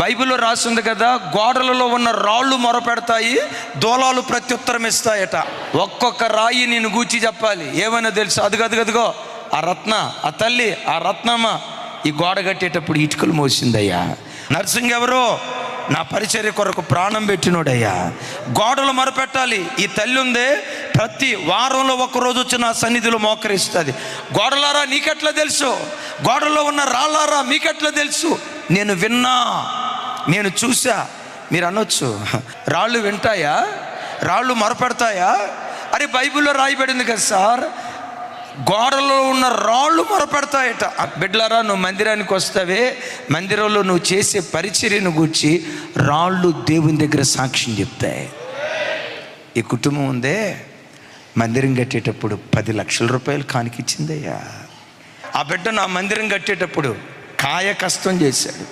బైబిల్లో రాసింది కదా, గోడలలో ఉన్న రాళ్ళు మొరపెడతాయి, దూలాలు ప్రత్యుత్తరం ఇస్తాయట. ఒక్కొక్క రాయి నేను గూర్చి చెప్పాలి. ఏమైనా తెలుసు? అదిగో ఆ రత్న, ఆ తల్లి, ఆ రత్నమ్మ ఈ గోడ కట్టేటప్పుడు ఇటుకలు మోసిందయ్యా. నర్సింగ్ ఎవరో నా పరిచర్య కొరకు ప్రాణం పెట్టినోడయ్యా. గోడలు మొరపెట్టాలి. ఈ తల్లి ఉందే, ప్రతి వారంలో ఒక్కరోజు వచ్చి నా సన్నిధిలో మోకరిస్తుంది. గోడలారా నీకెట్లా తెలుసు? గోడలో ఉన్న రాళ్ళారా మీకెట్లా తెలుసు? నేను విన్నా, నేను చూసా. మీరు అనొచ్చు, రాళ్ళు వింటాయా? రాళ్ళు మొరపెడతాయా? అరే బైబిల్లో రాయబడింది కదా సార్, గోడలో ఉన్న రాళ్ళు మొరపెడతాయట. బిడ్డలారా, నువ్వు మందిరానికి వస్తావే, మందిరంలో నువ్వు చేసే పరిచర్యను గూర్చి రాళ్ళు దేవుని దగ్గర సాక్ష్యం చెప్తాయి. ఈ కుటుంబం ఉందే, మందిరం కట్టేటప్పుడు 10 లక్షల రూపాయలు కానికిచ్చిందయ్యా. ఆ బిడ్డ నా మందిరం కట్టేటప్పుడు కాయ కష్టం చేశాడు.